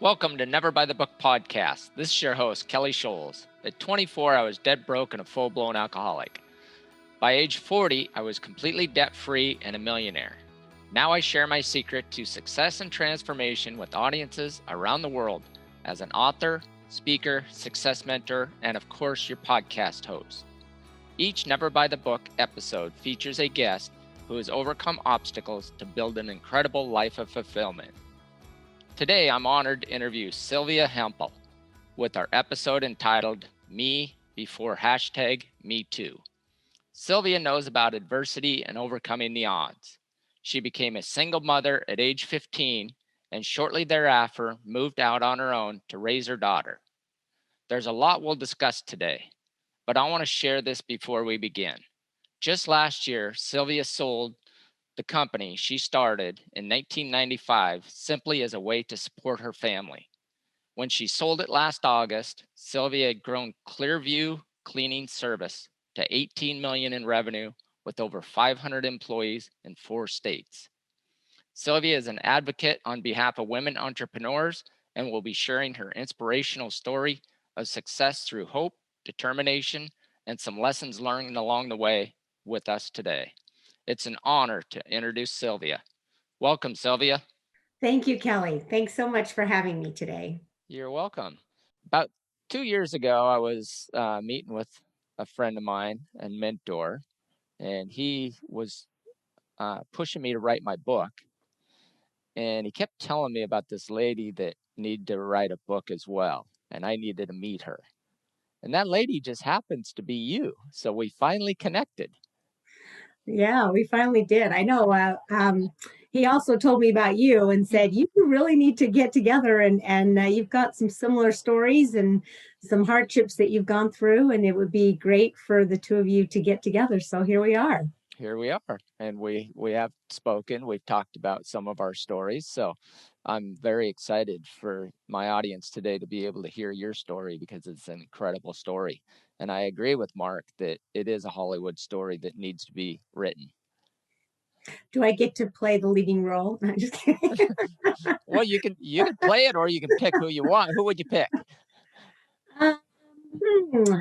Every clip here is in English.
Welcome to Never By the Book podcast. This is your host, Kelly Scholes. At 24, I was dead broke and a full-blown alcoholic. By age 40, I was completely debt-free and a millionaire. Now I share my secret to success and transformation with audiences around the world as an author, speaker, success mentor, and of course, your podcast host. Each Never By the Book episode features a guest who has overcome obstacles to build an incredible life of fulfillment. Today, I'm honored to interview Sylvia Hampel with our episode entitled Me Before #MeToo. Sylvia knows about adversity and overcoming the odds. She became a single mother at age 15 and shortly thereafter moved out on her own to raise her daughter. There's a lot we'll discuss today, but I want to share this before we begin. Just last year, Sylvia sold the company she started in 1995 simply as a way to support her family. When she sold it last August, Sylvia had grown Clearview Cleaning Service to $18 million in revenue with over 500 employees in 4 states. Sylvia is an advocate on behalf of women entrepreneurs and will be sharing her inspirational story of success through hope, determination, and some lessons learned along the way with us today. It's an honor to introduce Sylvia. Welcome, Sylvia. Thank you, Kelly. Thanks so much for having me today. You're welcome. About 2 years ago, I was meeting with a friend of mine and mentor, and he was pushing me to write my book. And he kept telling me about this lady that needed to write a book as well, and I needed to meet her. And that lady just happens to be you. So we finally connected. Yeah, we finally did. I know. He also told me about you and said you really need to get together, and you've got some similar stories and some hardships that you've gone through, and it would be great for the two of you to get together. So here we are. Here we are, and we have spoken. We've talked about some of our stories, so I'm very excited for my audience today to be able to hear your story because it's an incredible story. And I agree with Mark that it is a Hollywood story that needs to be written. Do I get to play the leading role? I'm just kidding. Well, you can play it, or you can pick who you want. Who would you pick? Um,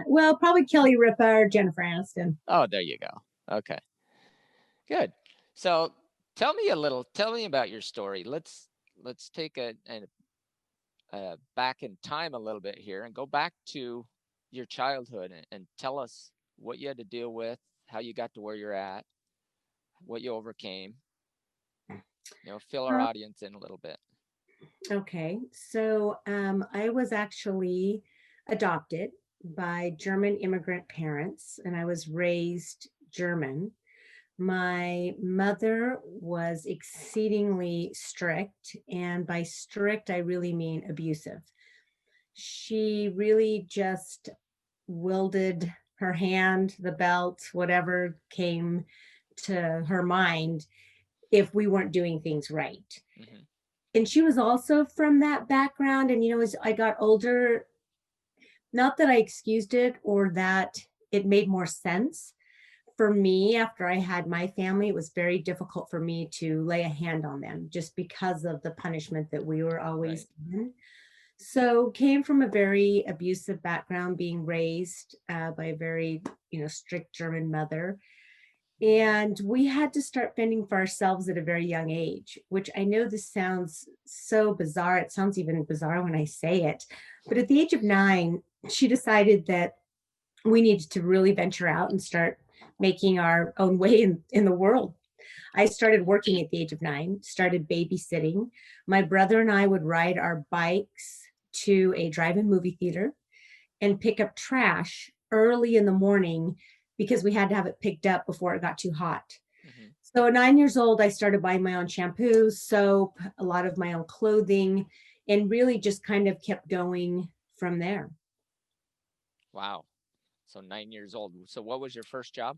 well, probably Kelly Ripa or Jennifer Aniston. Oh, there you go. Okay, good. So tell me about your story. Let's take a back in time a little bit here and go back to your childhood and tell us what you had to deal with, how you got to where you're at, what you overcame. Fill our audience in a little bit. Okay, so I was actually adopted by German immigrant parents, and I was raised German. My mother was exceedingly strict, and by strict, I really mean abusive. She really just wielded her hand, the belt, whatever came to her mind if we weren't doing things right. Mm-hmm. And she was also from that background. And, as I got older, not that I excused it or that it made more sense. For me, after I had my family, it was very difficult for me to lay a hand on them just because of the punishment that we were always given. So came from a very abusive background, being raised by a very, strict German mother. And we had to start fending for ourselves at a very young age, which I know this sounds so bizarre. It sounds even bizarre when I say it. But at the age of 9, she decided that we needed to really venture out and start making our own way in the world. I started working at the age of 9, started babysitting. My brother and I would ride our bikes to a drive-in movie theater and pick up trash early in the morning because we had to have it picked up before it got too hot. Mm-hmm. So at 9 years old, I started buying my own shampoo, soap, a lot of my own clothing, and really just kind of kept going from there. Wow. So 9 years old. So what was your first job?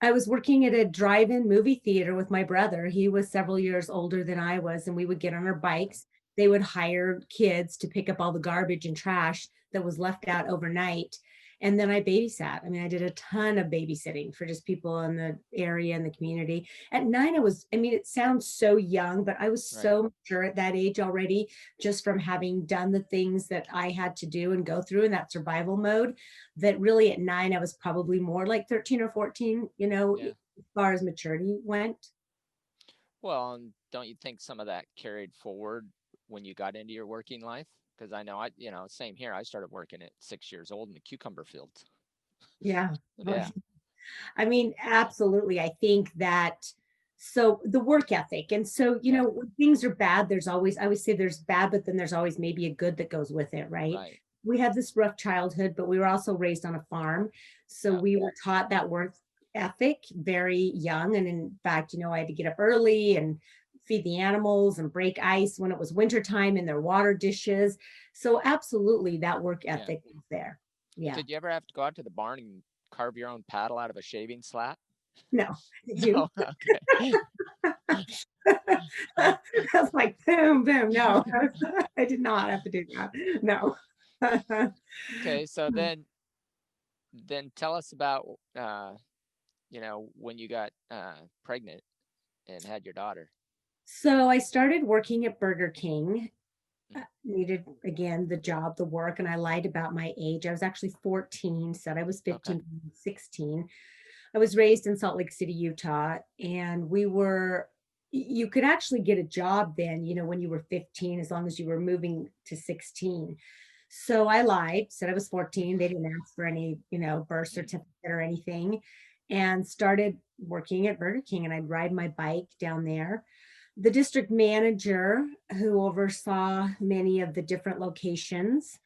I was working at a drive-in movie theater with my brother. He was several years older than I was, and we would get on our bikes. They would hire kids to pick up all the garbage and trash that was left out overnight. And then I babysat. I mean, I did a ton of babysitting for just people in the area and the community. At 9, I mean, it sounds so young, but I was Right. so mature at that age already, just from having done the things that I had to do and go through in that survival mode, that really at 9, I was probably more like 13 or 14, Yeah. as far as maturity went. Well, and don't you think some of that carried forward when you got into your working life? Because I know same here. I started working at 6 years old in the cucumber fields. Yeah. Yeah. I mean, absolutely. I think that, so the work ethic. And so, Yeah. when things are bad, I always say there's bad, but then there's always maybe a good that goes with it, right? Right. We had this rough childhood, but we were also raised on a farm. So Yeah. we were taught that work ethic very young. And in fact, I had to get up early and feed the animals and break ice when it was wintertime in their water dishes. So absolutely that work Yeah. ethic is there. Yeah. Did you ever have to go out to the barn and carve your own paddle out of a shaving slat? No. Did No. you? Okay. I was like, boom, boom. No, I did not have to do that. No. Okay. So then tell us about when you got pregnant and had your daughter. So I started working at Burger King. Mhm. Needed again the job, the work, and I lied about my age. I was actually 14, said I was Okay. 15, 16. I was raised in Salt Lake City, Utah, and you could actually get a job then, when you were 15, as long as you were moving to 16. So I lied, said I was 14. They didn't ask for any, birth Mhm. certificate or anything, and started working at Burger King. And I'd ride my bike down there. The district manager, who oversaw many of the different locations,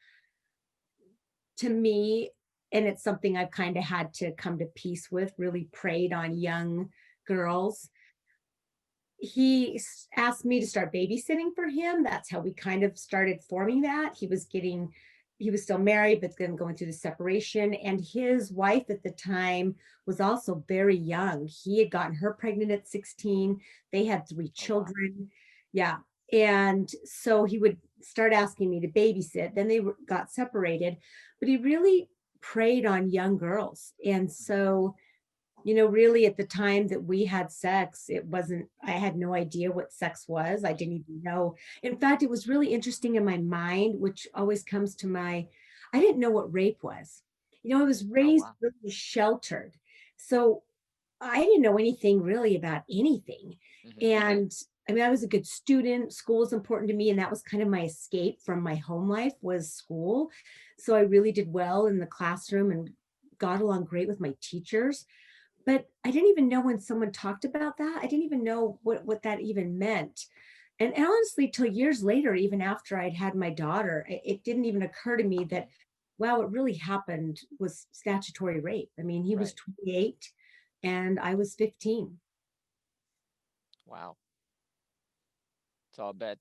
to me, and it's something I've kind of had to come to peace with, really preyed on young girls. Asked me to start babysitting for him. That's how we kind of started forming that. He was still married, but then going through the separation. And his wife at the time was also very young. He had gotten her pregnant at 16. They had 3 Oh wow. children. Yeah. And so he would start asking me to babysit. Then got separated, but he really preyed on young girls. And Mhm. so really at the time that we had sex, I had no idea what sex was. I didn't even know. In fact, it was really interesting in my mind, which always comes to I didn't know what rape was. I was Oh raised wow. really sheltered. So I didn't know anything really about anything. Hmm. And I mean, I was a good student. School was important to me. And that was kind of my escape from my home life was school. So I really did well in the classroom and got along great with my teachers, but I didn't even know when someone talked about that. I didn't even know what that even meant. And honestly, till years later, even after I'd had my daughter, it didn't even occur to me that, wow, what really happened was statutory rape. I mean, he was Right. 28 and I was 15. Wow. So I'll bet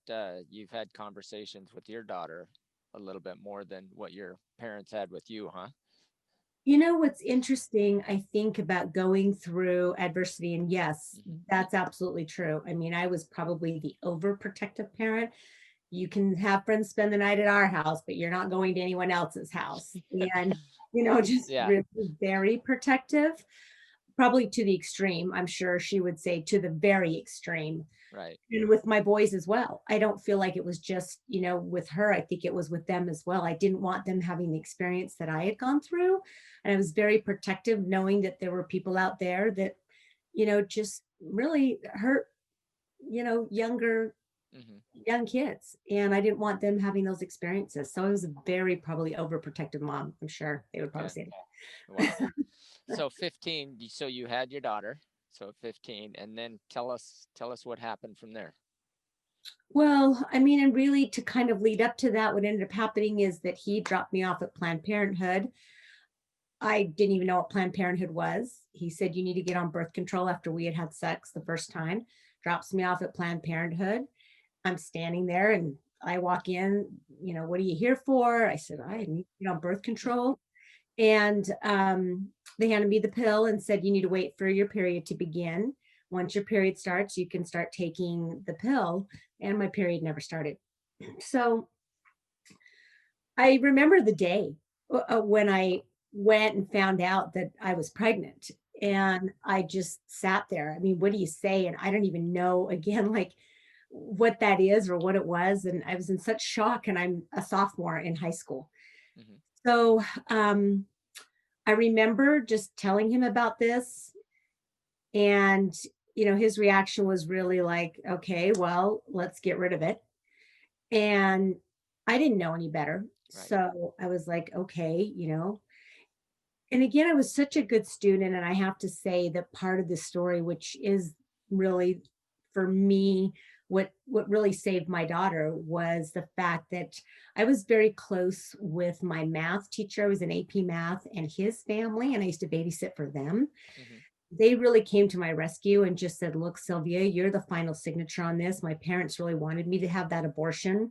you've had conversations with your daughter a little bit more than what your parents had with you, huh? What's interesting, I think, about going through adversity, and yes, Hmm. that's absolutely true. I mean, I was probably the overprotective parent. You can have friends spend the night at our house, but you're not going to anyone else's house. And, just Yeah. really very protective, probably to the extreme. I'm sure she would say to the very extreme. Right. And with my boys as well. I don't feel like it was just, with her. I think it was with them as well. I didn't want them having the experience that I had gone through. And I was very protective, knowing that there were people out there that, just really hurt, younger Hmm. young kids, and I didn't want them having those experiences. So I was a very probably overprotective mom. I'm sure they would probably Okay. say Wow. that. So 15, so you had your daughter, so 15, and then tell us what happened from there. Well, I mean, and really to kind of lead up to that, what ended up happening is that he dropped me off at Planned Parenthood. I didn't even know what Planned Parenthood was. He said, you need to get on birth control after we had had sex the first time. Drops me off at Planned Parenthood. I'm standing there and I walk in, what are you here for? I said, I Right. need to get on birth control. And they handed me the pill and said, you need to wait for your period to begin. Once your period starts, you can start taking the pill. And my period never started. So I remember the day when I went and found out that I was pregnant. And I just sat there. I mean, what do you say? And I don't even know again, like what that is or what it was. And I was in such shock. And I'm a sophomore in high school. Hmm. So I remember just telling him about this. And, his reaction was really like, okay, well, let's get rid of it. And I didn't know any better. Right. So I was like, okay. And again, I was such a good student. And I have to say that part of the story, which is really for me, what really saved my daughter was the fact that I was very close with my math teacher. I was in AP math and his family, and I used to babysit for them. Hmm. They really came to my rescue and just said, look, Sylvia, you're the final signature on this. My parents really wanted me to have that abortion.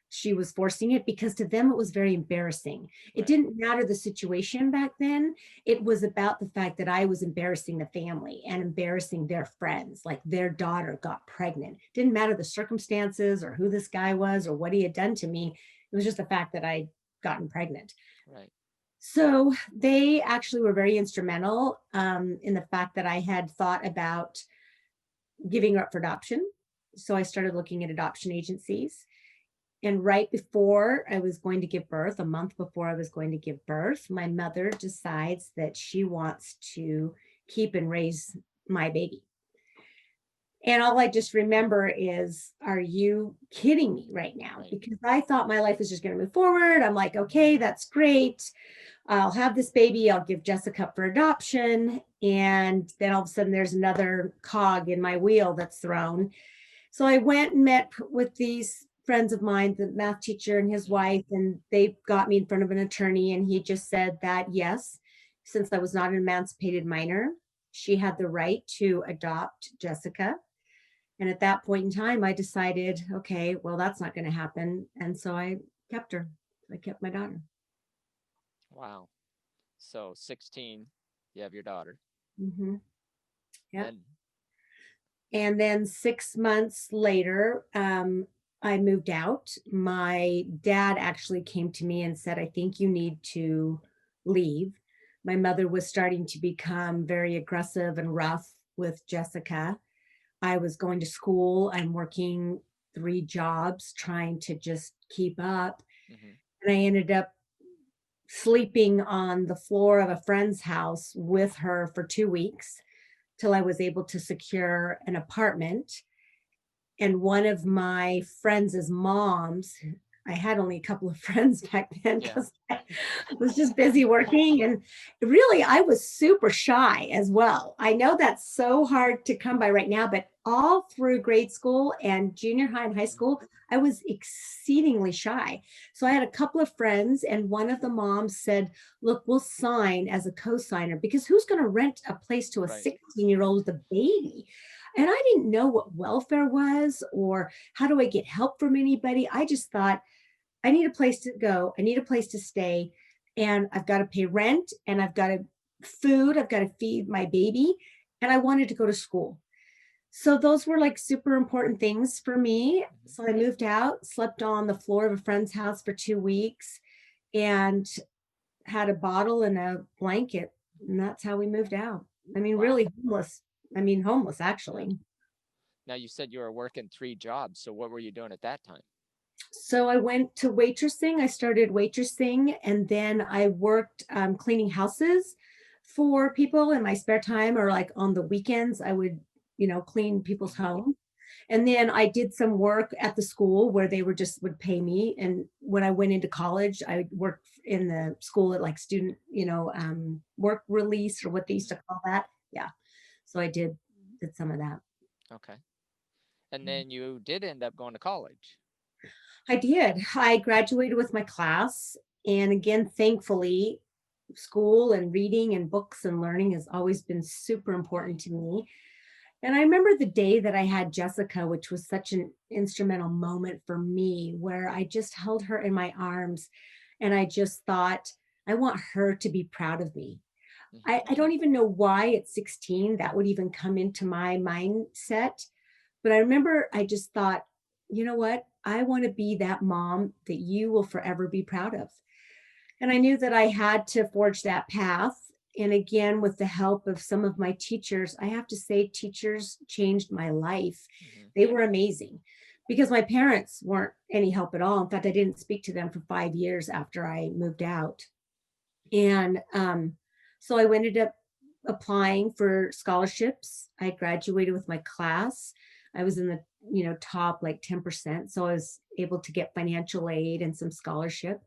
She was forcing it because to them it was very embarrassing. It Right. didn't matter the situation back then. It was about the fact that I was embarrassing the family and embarrassing their friends. Like their daughter got pregnant. Didn't matter the circumstances or who this guy was or what he had done to me. It was just the fact that I'd gotten pregnant. Right. So they actually were very instrumental in the fact that I had thought about giving her up for adoption. So I started looking at adoption agencies. And right before I was going to give birth, a month before I was going to give birth, my mother decides that she wants to keep and raise my baby. And all I just remember is, are you kidding me right now? Right. Because I thought my life was just going to move forward. I'm like, okay, that's great. I'll have this baby. I'll give Jessica up for adoption. And then all of a sudden, there's another cog in my wheel that's thrown. So I went and met with these friends of mine, the math teacher and his Hmm. wife, and they got me in front of an attorney. And he just said that, yes, since I was not an emancipated minor, she had the right to adopt Jessica. And at that point in time, I decided, okay, well, that's not going to happen. And so I kept her. I kept my daughter. Wow. So 16, you have your daughter. Hmm. Yeah. Then, And then 6 months later, I moved out. My dad actually came to me and said, I think you need to leave. My mother was starting to become very aggressive and rough with Jessica. I was going to school. I'm working 3 jobs, trying to just keep up. hmm, And I ended up sleeping on the floor of a friend's house with her for 2 weeks till I was able to secure an apartment. And one of my friends' moms, I had only a couple of friends back then yeah. because I was just busy working. And really, I was super shy as well. I know that's so hard to come by right now, but all through grade school and junior high and high Hmm. school, I was exceedingly shy. So I had a couple of friends, and one of the moms said, look, we'll sign as a co-signer because who's going to rent a place to a Right. 16-year-old with a baby? And I didn't know what welfare was or how do I get help from anybody. I just thought, I need a place to go. I need a place to stay. And I've got to pay rent and I've got to food. I've got to feed my baby. And I wanted to go to school. So those were like super important things for me. Hmm. So I moved out, slept on the floor of a friend's house for 2 weeks and had a bottle and a blanket. And that's how we moved out. I mean, Wow. really homeless. I mean, homeless Yeah. actually. Now you said you were working 3 jobs. So what were you doing at that time? So I went to waitressing. I started waitressing and then I worked cleaning houses for people in my spare time or like on the weekends. I would, clean people's Hmm. homes. And then I did some work at the school where they were just would pay me. And when I went into college, I worked in the school at like student, work release or what they used Hmm. to call that. Yeah. So I did some of that. Okay. And then you did end up going to college. I did. I graduated with my class. And again, thankfully, school and reading and books and learning has always been super important to me. And I remember the day that I had Jessica, which was such an instrumental moment for me, where I just held her in my arms and I just thought, I want her to be proud of me. Hmm. I don't even know why at 16 that would even come into my mindset. But I remember I just thought, you know what? I want to be that mom that you will forever be proud of. And I knew that I had to forge that path. And again, with the help of some of my teachers, I have to say, teachers changed my life. Hmm. They were amazing because my parents weren't any help at all. In fact, I didn't speak to them for 5 years after I moved out. And so I ended up applying for scholarships. I graduated with my class. I was in the top like 10%. So I was able to get financial aid and some scholarship.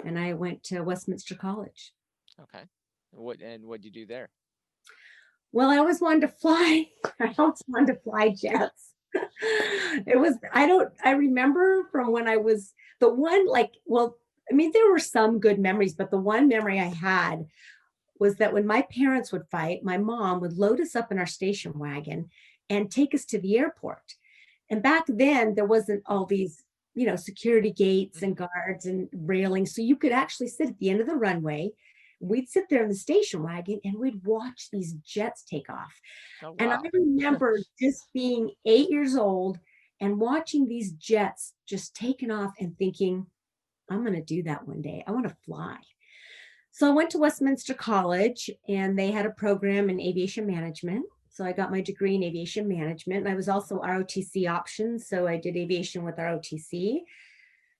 And I went to Westminster College. Okay. What'd you do there? Well, I always wanted to fly. I always wanted to fly jets. I remember from when I was the one, like, well, I mean, there were some good memories, but the one memory I had was that when my parents would fight, my mom would load us up in our station wagon and take us to the airport. And back then, there wasn't all these, security gates and guards and railings. So you could actually sit at the end of the runway. We'd sit there in the station wagon and we'd watch these jets take off. Oh, And I wow. remember just being 8 years old and watching these jets just taking off and thinking, I'm going to do that one day. I want to fly. So I went to Westminster College and they had a program in aviation management. So I got my degree in aviation management. And I was also ROTC options. So I did aviation with ROTC.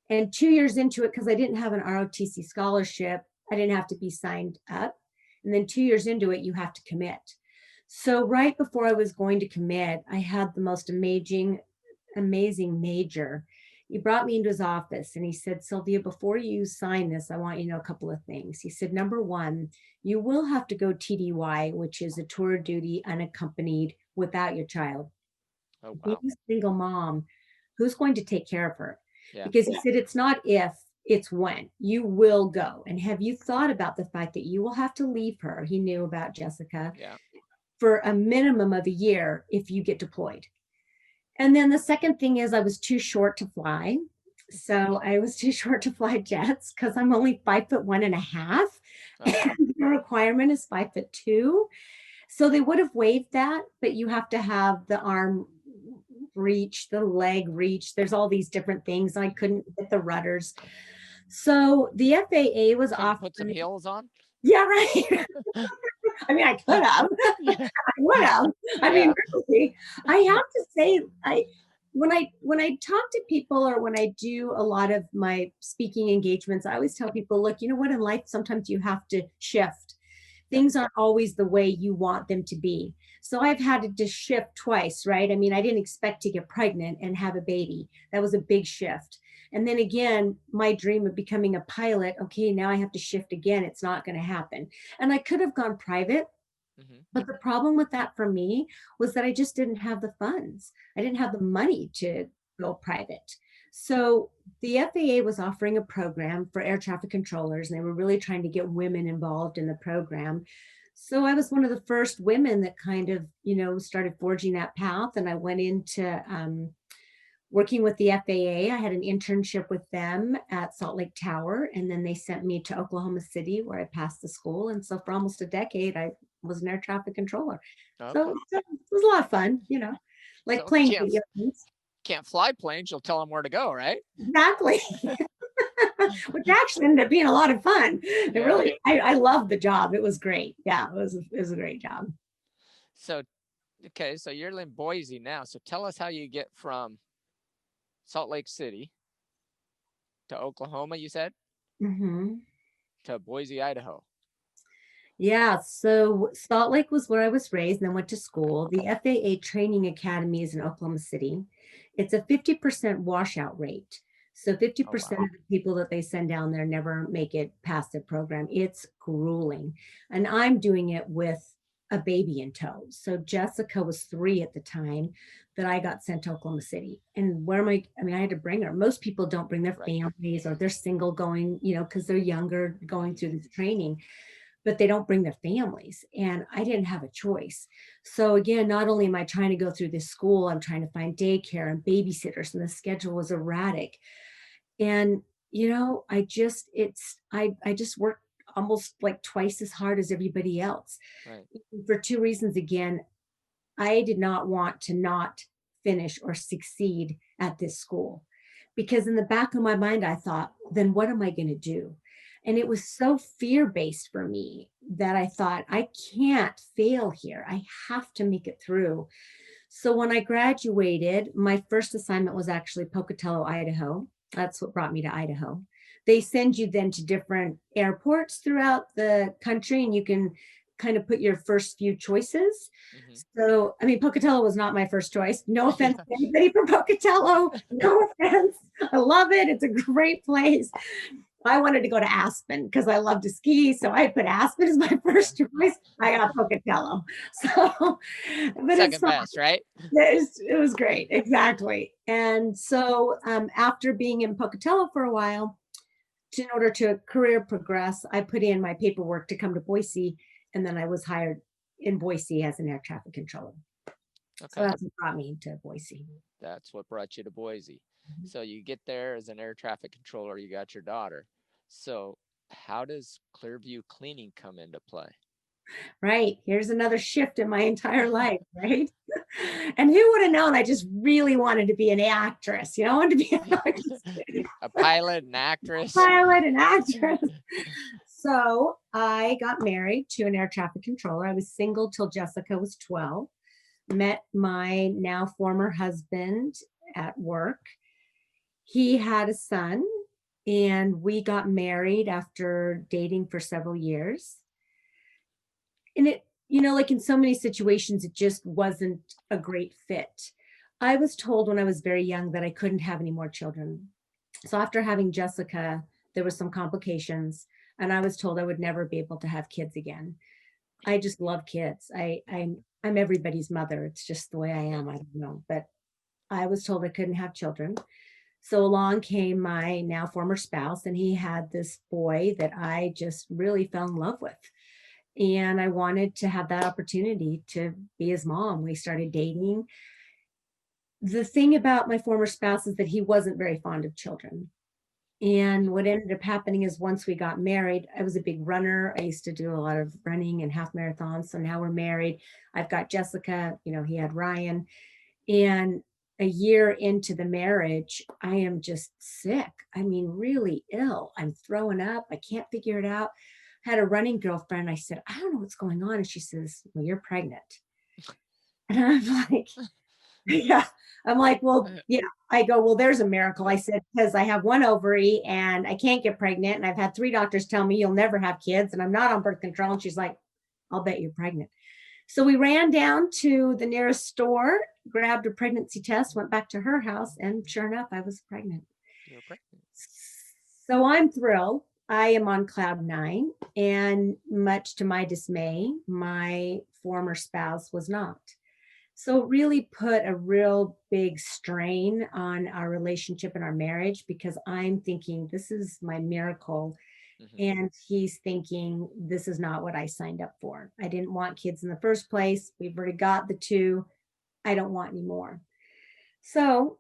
And 2 years into it, because I didn't have an ROTC scholarship, I didn't have to be signed up. And then 2 years into it, you have to commit. So right before I was going to commit, I had the most amazing major. He brought me into his office and he said, Sylvia, before you sign this, I want you to know a couple of things. He said, number one, you will have to go TDY, which is a tour of duty unaccompanied without your child. Oh, Being wow. a single mom, who's going to take care of her? Yeah. Because he said, it's not if, it's when. You will go. And have you thought about the fact that you will have to leave her? He knew about Jessica. Yeah. For a minimum of a year if you get deployed. And then the second thing is I was too short to fly. So I was too short to fly jets because I'm only 5'1.5". Oh, wow. And the requirement is 5'2". So they would have waived that, but you have to have the arm reach, the leg reach. There's all these different things. I couldn't get the rudders. So the FAA was Couldn't put some offering. heels on? Yeah, right. I mean, I could have. Yeah. I would have. I mean, really, I have to say, when I talk to people or when I do a lot of my speaking engagements, I always tell people, look, you know what, in life, sometimes you have to shift. Things aren't always the way you want them to be. So I've had to just shift twice, right? I mean, I didn't expect to get pregnant and have a baby. That was a big shift. And then again, my dream of becoming a pilot, okay, now I have to shift again. It's not going to happen. And I could have gone private. But the problem with that for me was that I just didn't have the funds. I didn't have the money to go private. So the FAA was offering a program for air traffic controllers, and they were really trying to get women involved in the program. So I was one of the first women that kind of, started forging that path. And I went into working with the FAA. I had an internship with them at Salt Lake Tower, and then they sent me to Oklahoma City where I passed the school. And so for almost a decade, I was an air traffic controller. Okay. So it was a lot of fun, like So playing video games. Can't fly planes, you'll tell them where to go, right? Exactly. Which actually ended up being a lot of fun. It really, I loved the job. It was great. Yeah, it was a great job. So, okay, so you're in Boise now. So tell us how you get from Salt Lake City to Oklahoma, you said? Mm-hmm. To Boise, Idaho. Yeah, so Salt Lake was where I was raised and then went to school. The FAA Training Academy is in Oklahoma City. It's a 50% washout rate. So 50% of the people that they send down there never make it past the program. It's grueling. And I'm doing it with a baby in tow. So Jessica was 3 at the time that I got sent to Oklahoma City. And I had to bring her. Most people don't bring their families or they're single going, because they're younger going through this training, but they don't bring their families. And I didn't have a choice. So again, not only am I trying to go through this school, I'm trying to find daycare and babysitters, and the schedule was erratic. And, I just worked almost like twice as hard as everybody else. Right. For 2 reasons. Again, I did not want to not finish or succeed at this school, because in the back of my mind, I thought, then what am I going to do? And it was so fear-based for me that I thought, I can't fail here. I have to make it through. So when I graduated, my first assignment was actually Pocatello, Idaho. That's what brought me to Idaho. They send you then to different airports throughout the country, and you can kind of put your first few choices. Hmm. So, I mean, Pocatello was not my first choice. No offense to anybody from Pocatello. No offense. I love it. It's a great place. I wanted to go to Aspen because I love to ski. So I put Aspen as my Yeah. first choice. I got Pocatello. So, but it's Second fine. best, right? It was great. Exactly. And so after being in Pocatello for a while, in order to career progress, I put in my paperwork to come to Boise. And then I was hired in Boise as an air traffic controller. So Okay. that's what brought me to Boise. That's what brought you to Boise. So you get there as an air traffic controller, you got your daughter. So how does Clearview Cleaning come into play? Right. Here's another shift in my entire life, right? And who would have known I just really wanted to be an actress, I wanted to be A pilot, an actress. pilot and actress. So I got married to an air traffic controller. I was single till Jessica was 12. Met my now former husband at work. He had a son, and we got married after dating for several years. And it, like in so many situations, it just wasn't a great fit. I was told when I was very young that I couldn't have any more children. So after having Jessica, there was some complications, and I was told I would never be able to have kids again. I just love kids. I'm everybody's mother. It's just the way I am. I don't know, but I was told I couldn't have children. So along came my now former spouse, and he had this boy that I just really fell in love with. And I wanted to have that opportunity to be his mom. We started dating. The thing about my former spouse is that he wasn't very fond of children. And what ended up happening is once we got married, I was a big runner. I used to do a lot of running and half marathons. So now we're married. I've got Jessica, he had Ryan. And a year into the marriage, I am just sick. I mean, really ill. I'm throwing up. I can't figure it out. I had a running girlfriend. I said, I don't know what's going on. And she says, well, you're pregnant. And I'm like, yeah. I'm like, well, yeah. I go, well, there's a miracle. I said, because I have one ovary and I can't get pregnant. And I've had 3 doctors tell me you'll never have kids. And I'm not on birth control. And she's like, I'll bet you're pregnant. So we ran down to the nearest store, grabbed a pregnancy test, went back to her house. And sure enough, I was pregnant. You're pregnant. So I'm thrilled. I am on cloud 9. And much to my dismay, my former spouse was not. So it really put a real big strain on our relationship and our marriage, because I'm thinking this is my miracle. Hmm. And he's thinking this is not what I signed up for. I didn't want kids in the first place. We've already got the 2. I don't want any more. So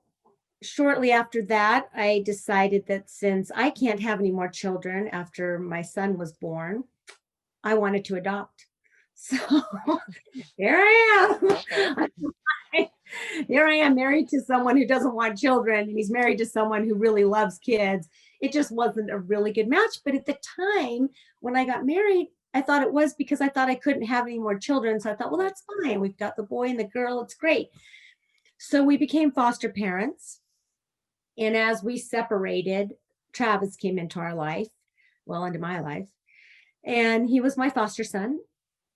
shortly after that, I decided that since I can't have any more children after my son was born, I wanted to adopt. So here I Okay. am. Here I am married to someone who doesn't want children, and he's married to someone who really loves kids. It just wasn't a really good match. But at the time when I got married, I thought it was because I thought I couldn't have any more children. So I thought, well, Right. that's fine. We've got the boy and the girl. It's great. So we became foster parents. And as we separated, Travis came into our life, well, into my life. And he was my foster son.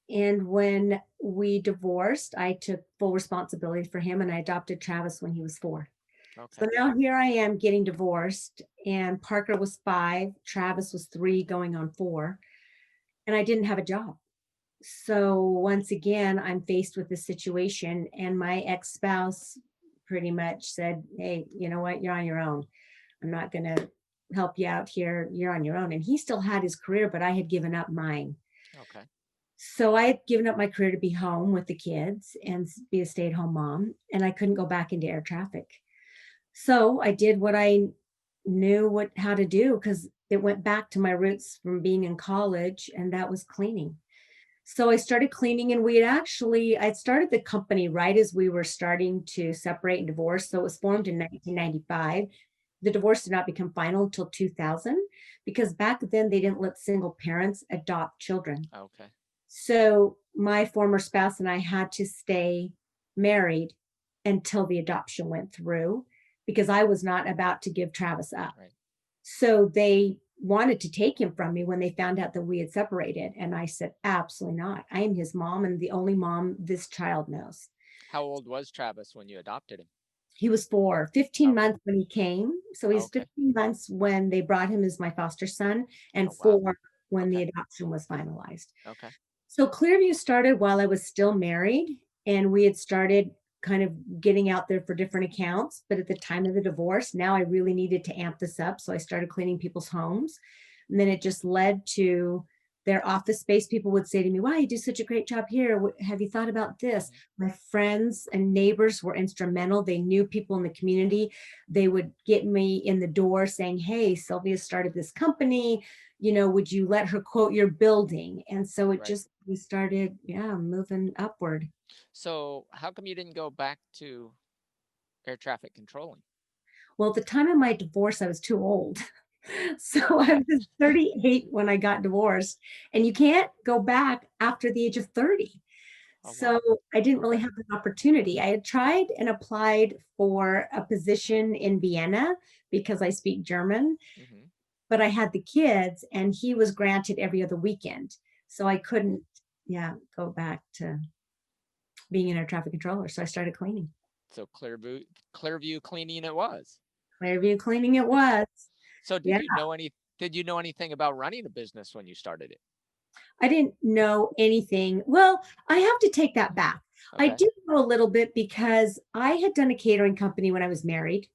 And when we divorced, I took full responsibility for him, and I adopted Travis when he was 4. Okay. So now here I am getting divorced, and Parker was 5, Travis was 3 going on 4, and I didn't have a job. So once again, I'm faced with this situation, and my ex-spouse pretty much said, hey, you know what? You're on your own. I'm not going to help you out here. You're on your own. And he still had his career, but I had given up mine. Okay. So I had given up my career to be home with the kids and be a stay-at-home mom, and I couldn't go back into air traffic. So I did what I knew how to do, because it went back to my roots from being in college, and that was cleaning. So I started cleaning, and I started the company right as we were starting to separate and divorce. So it was formed in 1995. the divorce did not become final until 2000 because back then they didn't let single parents adopt children. Okay. So my former spouse and I had to stay married until the adoption went through because I was not about to give Travis up. Right. So they wanted to take him from me when they found out that we had separated. And I said, absolutely not. I am his mom and the only mom this child knows. How old was Travis when you adopted him? He was 15 Okay. months when he came. So he's Okay. 15 months when they brought him as my foster son, and Oh, wow. 4 when the Okay. adoption was finalized. Okay. So Clearview started while I was still married, and we had started kind of getting out there for different accounts. But at the time of the divorce, now I really needed to amp this up. So I started cleaning people's homes. And then it just led to their office space. People would say to me, wow, you do such a great job here. Have you thought about this? Mhm. My friends and neighbors were instrumental. They knew people in the community. They would get me in the door saying, hey, Sylvia started this company. Would you let her quote your building? And so it Right. just, we started, yeah, moving upward. So how come you didn't go back to air traffic controlling? Well, at the time of my divorce, I was too old. So I was 38 when I got divorced, and you can't go back after the age of 30. Oh, So wow. I didn't really Okay. have an opportunity. I had tried and applied for a position in Vienna because I speak German, Hmm. but I had the kids and he was granted every other weekend. So I couldn't, yeah, go back to being an air traffic controller. So I started cleaning. So Clearview Cleaning it was. Clearview cleaning it was. So Yeah. did you know anything about running a business when you started it? I didn't know anything. Well, I have to take that back. I Okay. did know a little bit because I had done a catering company when I was married.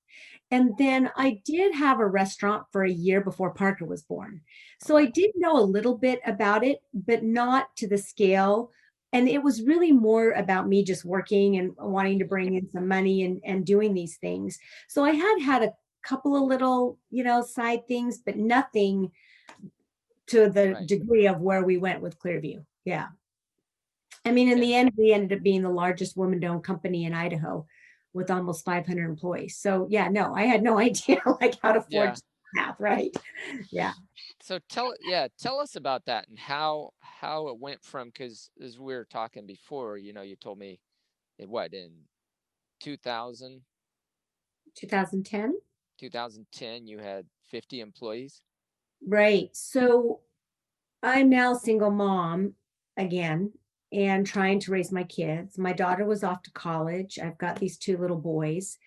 And then I did have a restaurant for a year before Parker was born. So I Okay. did know a little bit about it, but not to the scale. And it was really more about me just working and wanting to Hmm. bring in some money and doing these things. So I had a couple of little, side things, but nothing to the Right. degree of where we went with Clearview. Yeah. I mean, in Yeah. the end, we ended up being the largest woman-owned company in Idaho with almost 500 employees. So yeah, no, I had no idea like how to Yeah. forge math, right? Yeah. So tell us about that and how it went from, because as we were talking before, you told me in 2000 2010. 2010 you had 50 employees. Right. So I'm now single mom again and trying to raise my kids. My daughter was off to college. I've got these 2 little boys.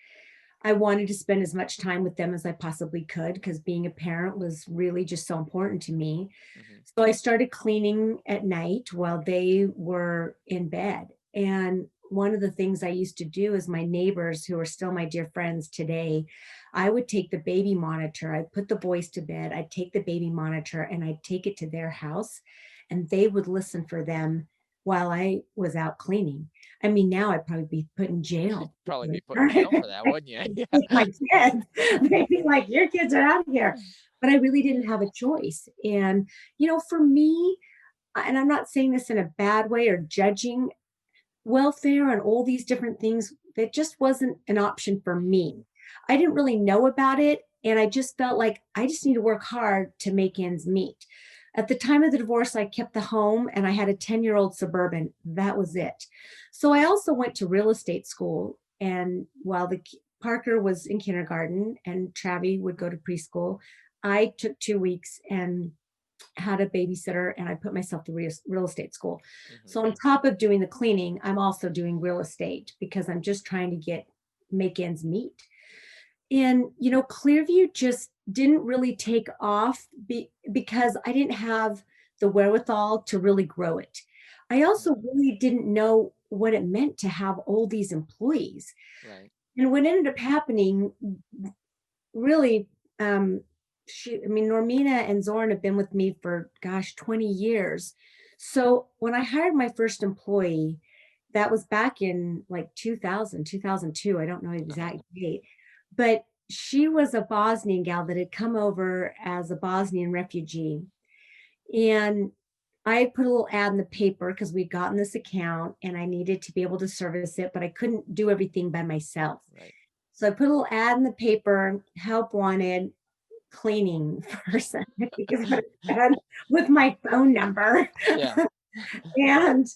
I wanted to spend as much time with them as I possibly could because being a parent was really just so important to me. Hmm. So I started cleaning at night while they were in bed. And one of the things I used to do is my neighbors, who are still my dear friends today, I would take the baby monitor, I'd put the boys to bed, I'd take the baby monitor and I'd take it to their house and they would listen for them while I was out cleaning. I mean, now I'd probably be put in You'd jail. probably be put in jail for that, wouldn't you? My Yeah. kids, they'd be like, your kids are out of here. But I really didn't have a choice. And, for me, and I'm not saying this in a bad way or judging welfare and all these different things, that just wasn't an option for me. I didn't really know about it. And I just felt like I just need to work hard to make ends meet. At the time of the divorce, I kept the home and I had a 10-year-old Suburban. That was it. So I also went to real estate school. And while Parker was in kindergarten and Travi would go to preschool, I took 2 weeks and had a babysitter and I put myself to real estate school. Hmm. So on top of doing the cleaning, I'm also doing real estate because I'm just trying to make ends meet. And Clearview just didn't really take off because I didn't have the wherewithal to really grow it. I Hmm. also really didn't know what it meant to have all these employees. Right. And what ended up happening really, um, I mean, Normina and Zorn have been with me for, gosh, 20 years. So when I hired my first employee, that was back in like 2000, 2002. I don't know the Uh-huh. exact date, but she was a Bosnian gal that had come over as a Bosnian refugee. And I put a little ad in the paper because we'd gotten this account and I needed to be able to service it, but I couldn't do everything by myself. Right. So I put a little ad in the paper, help wanted, cleaning person, because I was done with my phone number. Yeah. And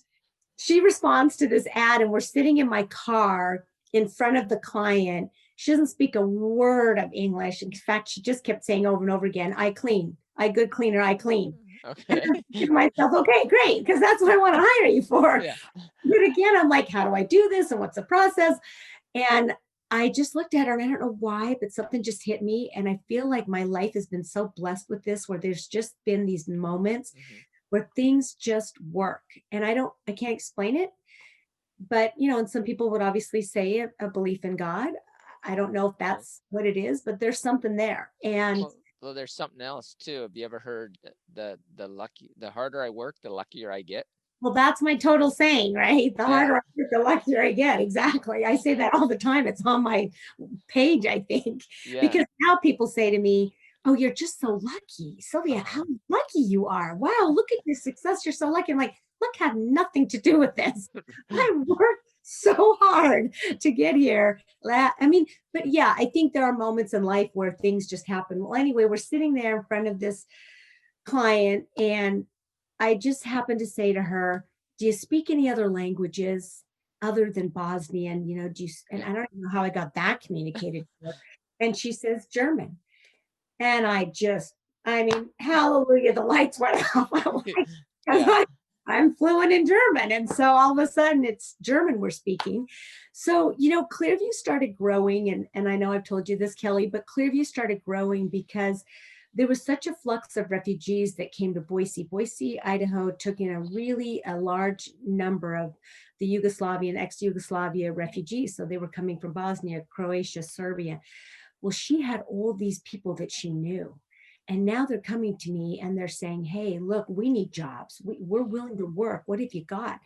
she responds to this ad, and we're sitting in my car in front of the client. She doesn't speak a word of English. In fact, she just kept saying over and over again, I clean, I good cleaner, I clean. And Okay. I'm thinking to myself, okay, great, because that's what I want to hire you for. Yeah. But again, I'm like, how do I do this? And what's the process? And I just looked at her, and I don't know why, but something just hit me. And I feel like my life has been so blessed with this, where there's just been these moments Hmm. where things just work. And I can't explain it. But, and some people would obviously say a belief in God. I don't know if Right. that's what it is, but there's something there. And Well, there's something else too. Have you ever heard the harder I work, the luckier I get? well, that's my total saying, right? The Yeah. harder I work, the luckier I get. Exactly. I say that all the time. It's on my page, I think, Yeah. because now people say to me, "Oh, you're just so lucky, Sylvia, Uh-huh. how lucky you are. Wow, look at your success. You're so lucky." I'm like, look, had nothing to do with this. I worked so hard to get here. I mean, but yeah, I think there are moments in life where things just happen. Well, anyway, we're sitting there in front of this client, and I just happened to say to her, "Do you speak any other languages other than Bosnian? Do you?" And Yeah. I don't even know how I got that communicated to her. And she says German. And I mean, hallelujah, the lights went off. I'm like, 'cause Yeah. I'm fluent in German. And so all of a sudden it's German we're speaking. So, Clearview started growing. And I know I've told you this, Kelly, but Clearview started growing because there was such a flux of refugees that came to Boise. Boise, Idaho took in a large number of the Yugoslavian, ex-Yugoslavia refugees. So they were coming from Bosnia, Croatia, Serbia. Well, she had all these people that she knew. And now they're coming to me and they're saying, "Hey, look, we need jobs. We're willing to work. What have you got?"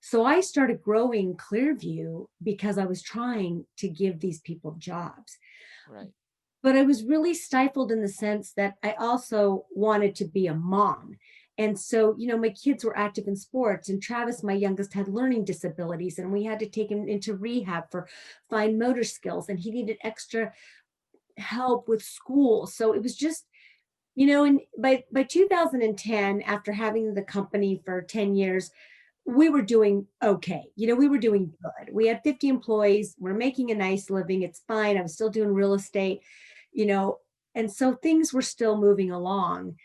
So I started growing Clearview because I was trying to give these people jobs. Right. But I was really stifled in the sense that I also wanted to be a mom. And so, my kids were active in sports, and Travis, my youngest, had learning disabilities, and we had to take him into rehab for fine motor skills, and he needed extra help with school. So it was just, and by 2010, after having the company for 10 years, we were doing okay. We were doing good. We had 50 employees. We're making a nice living. It's fine. I was still doing real estate, you know, and so things were still moving along.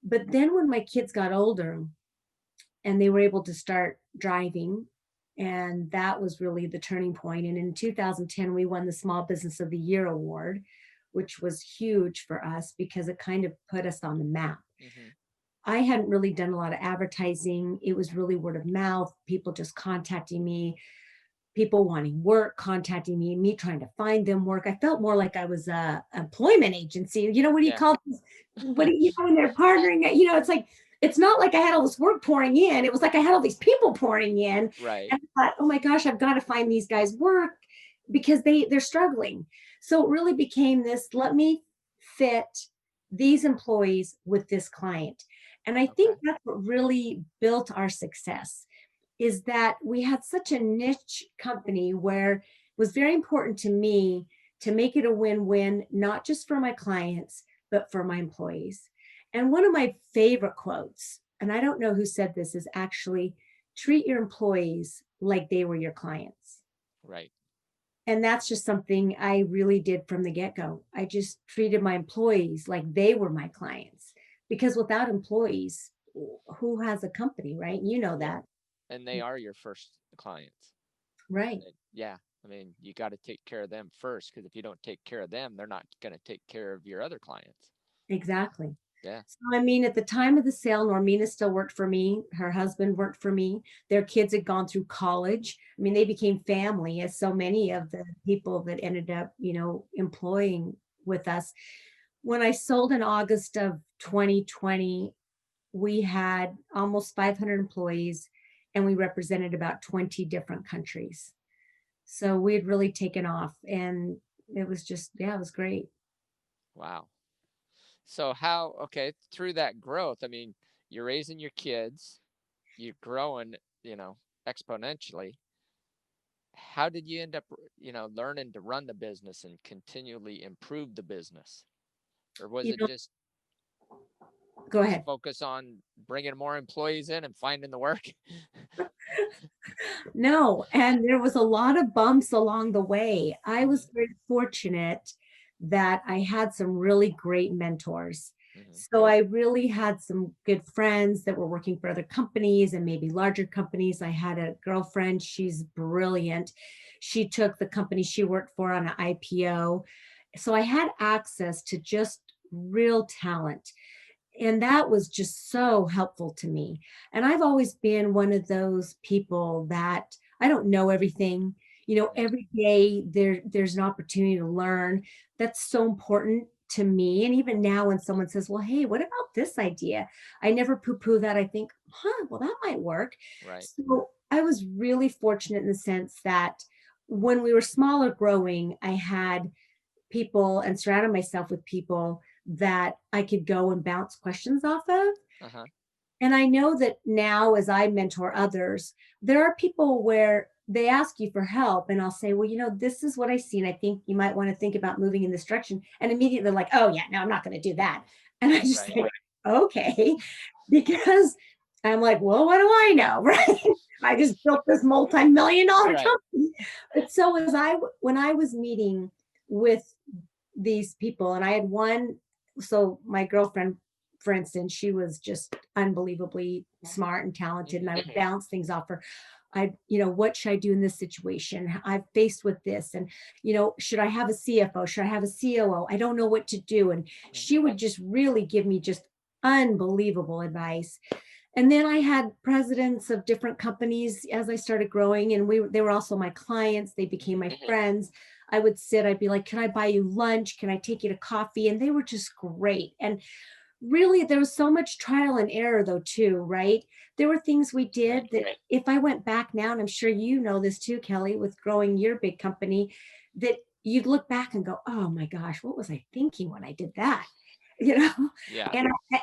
But then when my kids got older and they were able to start driving, and that was really the turning point. And in 2010, we won the Small Business of the Year award, which was huge for us because it kind of put us on the map. Hmm. I hadn't really done a lot of advertising. It was really word of mouth, people just contacting me, people wanting work, contacting me trying to find them work. I felt more like I was a employment agency. What do you Yeah. call this? What do when they're partnering? It's like, it's not like I had all this work pouring in. It was like I had all these people pouring in. Right. And I thought, oh my gosh, I've got to find these guys work because they're struggling. So it really became this, let me fit these employees with this client. And I Okay. think that's what really built our success, is that we had such a niche company where it was very important to me to make it a win-win, not just for my clients, but for my employees. And one of my favorite quotes, and I don't know who said this, is actually, treat your employees like they were your clients. Right. And that's just something I really did from the get-go. I just treated my employees like they were my clients, because without employees, who has a company, right? You know Yeah. that. And they are your first clients. Right. Yeah. I mean, you got to take care of them first, because if you don't take care of them, they're not going to take care of your other clients. Exactly. Yeah. So, I mean, at the time of the sale, Normina still worked for me. Her husband worked for me. Their kids had gone through college. I mean, they became family, as so many of the people that ended up, employing with us. When I sold in August of 2020, we had almost 500 employees, and we represented about 20 different countries. So we had really taken off, and it was just, yeah, it was great. Wow. So okay, through that growth, I mean, you're raising your kids, you're growing, exponentially. how did you end up, learning to run the business and continually improve the business? Or was You it know, go just ahead. focus on bringing more employees in and finding the work? No, and there was a lot of bumps along the way. I Mhm, was very fortunate that I had some really great mentors. mhm, So I really had some good friends that were working for other companies and maybe larger companies. I had a girlfriend, she's brilliant. She took the company she worked for on an IPO. So I had access to just real talent. And that was just so helpful to me. And I've always been one of those people that I don't know everything. right, Every day there's an opportunity to learn. That's so important to me. And even now when someone says, "Well, hey, what about this idea?" I never poo-poo that. I think, well, that might work. right. So I was really fortunate in the sense that when we were smaller growing, I had people and surrounded myself with people that I could go and bounce questions off of. Uh-huh. And I know that now, as I mentor others, there are people where they ask you for help, and I'll say, "Well, this is what I see, and I think you might want to think about moving in this direction." And immediately they're like, "Oh, yeah, no, I'm not going to do that." And I just Right. say, "Okay," because I'm like, "Well, what do I know?" Right? I just built this multi-million dollar Right. company. But so when I was meeting with these people, and I had one, so my girlfriend, for instance, she was just unbelievably smart and talented, and Mhm, I would bounce things off her. What should I do in this situation? I've faced with this, and should I have a CFO? Should I have a COO? I don't know what to do. And right. she would just really give me just unbelievable advice. And then I had presidents of different companies as I started growing, and they were also my clients. They became Mhm, my friends. I'd be like, "Can I buy you lunch? Can I take you to coffee?" And they were just great. And really, there was so much trial and error, though, too, right? There were things we right. did that if I went back now, and I'm sure you know this too, Kelly, with growing your big company, that you'd look back and go, "Oh my gosh, what was I thinking when I did that?" You know, Yeah.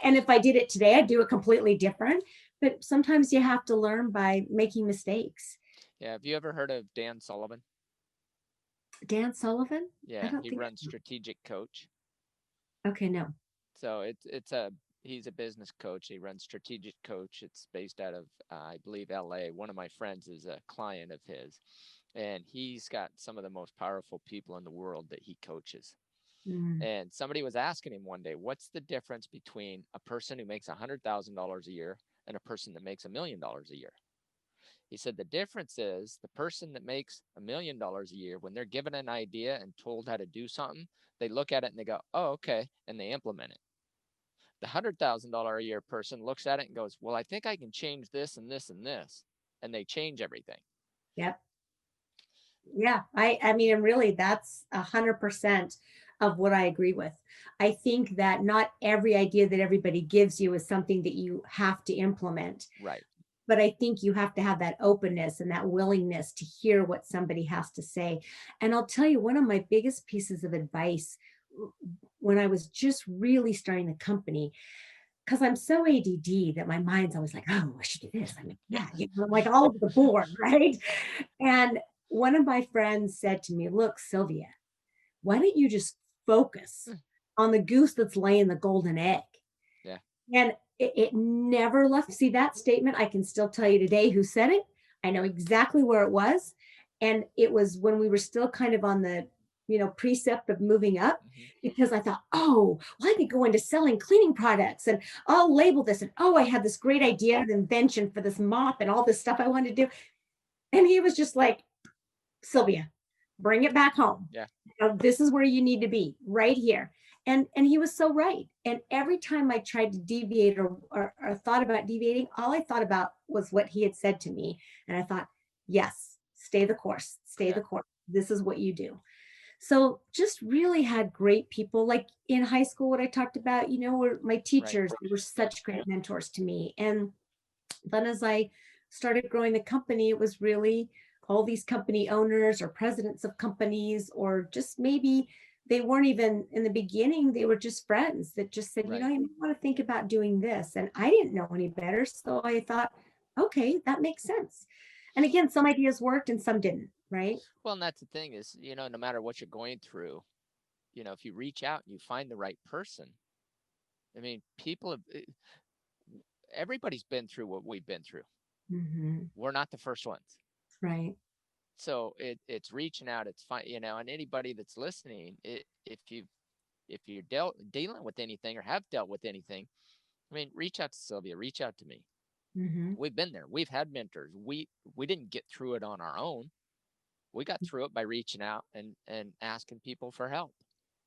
and if I did it today, I'd do it completely different. But sometimes you have to learn by making mistakes. Yeah. Have you ever heard of Dan Sullivan? Dan Sullivan? I Yeah, don't he think. runs Strategic Coach. Okay, no. So he's a business coach. He runs Strategic Coach. It's based out of I believe LA. One of my friends is a client of his, and he's got some of the most powerful people in the world that he coaches. Mm, And somebody was asking him one day, what's the difference between a person who makes $100,000 a year and a person that makes $1 million a year? He said the difference is the person that makes $1 million a year, when they're given an idea and told how to do something, they look at it and they go, oh, okay, and they implement it. The $100,000 a year person looks at it and goes, well, I think I can change this and this and this. And they change everything. yep. Yeah. I mean, and really, that's 100% of what I agree with. I think that not every idea that everybody gives you is something that you have to implement, Right. but I think you have to have that openness and that willingness to hear what somebody has to say. And I'll tell you, one of my biggest pieces of advice when I was just really starting the company, because I'm so ADD that my mind's always like, "Oh, I should do this. I mean, yeah, I'm like all over the board, right?" And one of my friends said to me, "Look, Sylvia, why don't you just focus on the goose that's laying the golden egg?" Yeah. And it never left. See, that statement, I can still tell you today who said it. I know exactly where it was. And it was when we were still kind of on the, precept of moving up, Mm-hmm. because I thought, "Oh, well, I could go into selling cleaning products and I'll label this. And oh, I had this great idea and invention for this mop and all this stuff I wanted to do." And he was just like, "Sylvia, bring it back home. Yeah. This is where you need to be, right here." And he was so right. And every time I tried to deviate or thought about deviating, all I thought about was what he had said to me. And I thought, yes, stay the course, stay Yeah. the course. This is what you do. So just really had great people. Like in high school, what I talked about, were my Right. teachers. They were such great mentors to me. And then as I started growing the company, it was really all these company owners or presidents of companies, or just maybe they weren't even in the beginning, they were just friends that just said, Right. "You want to think about doing this." And I didn't know any better. So I thought, okay, that makes sense. And again, some ideas worked and some didn't, right? Well, and that's the thing is, no matter what you're going through, if you reach out and you find the right person, I mean, everybody's been through what we've been through. Mm-hmm. We're not the first ones. Right. So it's reaching out. It's fine, and anybody that's listening, if you're dealing with anything or have dealt with anything, I mean, reach out to Sylvia, reach out to me. Mm-hmm. We've been there. We've had mentors. We didn't get through it on our own. We got through it by reaching out and asking people for help.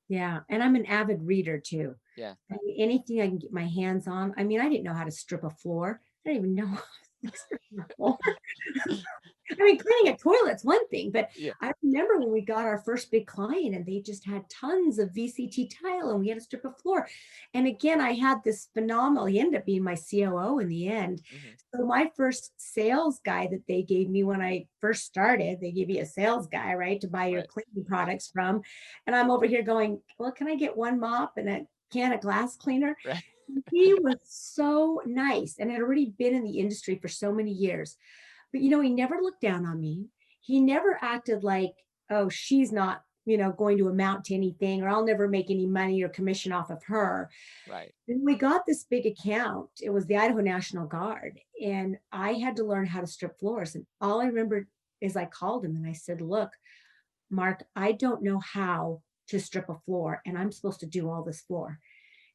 Yeah. And I'm an avid reader too. Yeah. I mean, anything I can get my hands on. I mean, I didn't know how to strip a floor. I didn't even know how to strip a floor. I mean, cleaning a toilet's one thing, but Yeah. I remember when we got our first big client and they just had tons of VCT tile and we had to strip a floor. And again, I had this phenomenal, he ended up being my COO in the end. Mm-hmm. So my first sales guy that they gave me when I first started, they give you a sales guy, right, to buy your Right. cleaning products from. And I'm over here going, well, can I get one mop and a can of glass cleaner? Right. He was so nice and had already been in the industry for so many years. But, he never looked down on me. He never acted like, oh, she's not, going to amount to anything, or I'll never make any money or commission off of her. Right. And we got this big account. It was the Idaho National Guard. And I had to learn how to strip floors. And all I remember is I called him and I said, look, Mark, I don't know how to strip a floor, and I'm supposed to do all this floor.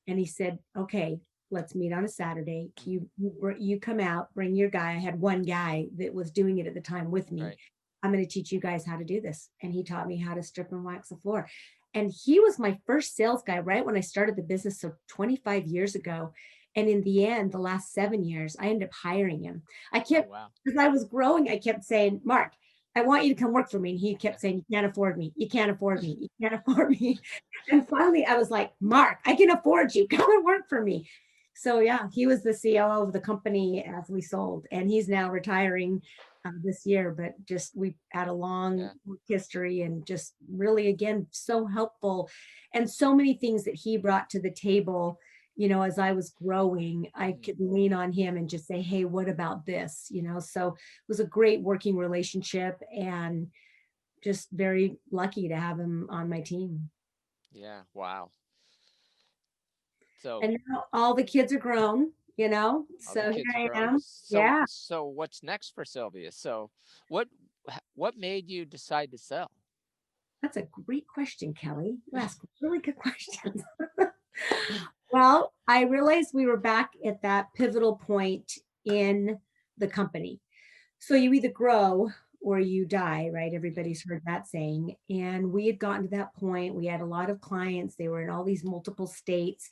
And he said, okay, let's meet on a Saturday. You come out, bring your guy. I had one guy that was doing it at the time with me. Right. I'm going to teach you guys how to do this. And he taught me how to strip and wax the floor. And he was my first sales guy right when I started the business. So 25 years ago. And in the end, the last 7 years, I ended up hiring him. I kept, Oh, wow. because I was growing, I kept saying, Mark, I want you to come work for me. And he kept saying, you can't afford me. You can't afford me. You can't afford me. And finally I was like, Mark, I can afford you. Come and work for me. So yeah, he was the COO of the company as we sold, and he's now retiring this year, but just we had a long history and just really, again, so helpful, and so many things that he brought to the table. As I was growing, I could lean on him and just say, hey, what about this? So it was a great working relationship and just very lucky to have him on my team. Yeah. Wow. So And now all the kids are grown, all the so kids here are I grown. am. Yeah, So what's next for Sylvia? So what what made you decide to sell? that's a great question, Kelly. You ask really good questions. Well, I realized we were back at that pivotal point in the company. So you either grow or you die, right? Everybody's heard that saying. And we had gotten to that point. We had a lot of clients. They were in all these multiple states.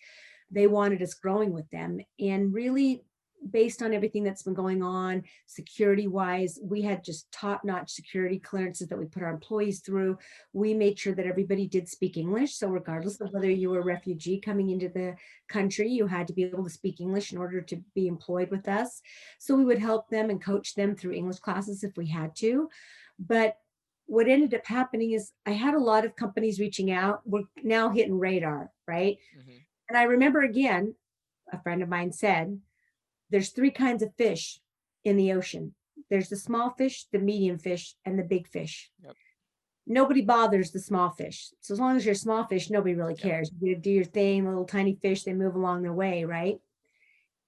They wanted us growing with them. And really, based on everything that's been going on, security wise, we had just top notch security clearances that we put our employees through. We made sure that everybody did speak English. So, regardless of whether you were a refugee coming into the country, you had to be able to speak English in order to be employed with us. So, we would help them and coach them through English classes if we had to. But what ended up happening is I had a lot of companies reaching out. We're now hitting radar, right? Mm-hmm. And I remember again, a friend of mine said, there's three kinds of fish in the ocean. There's the small fish, the medium fish, and the big fish. Yep. Nobody bothers the small fish. So as long as you're a small fish, nobody really cares. You do your thing, little tiny fish, they move along their way, right?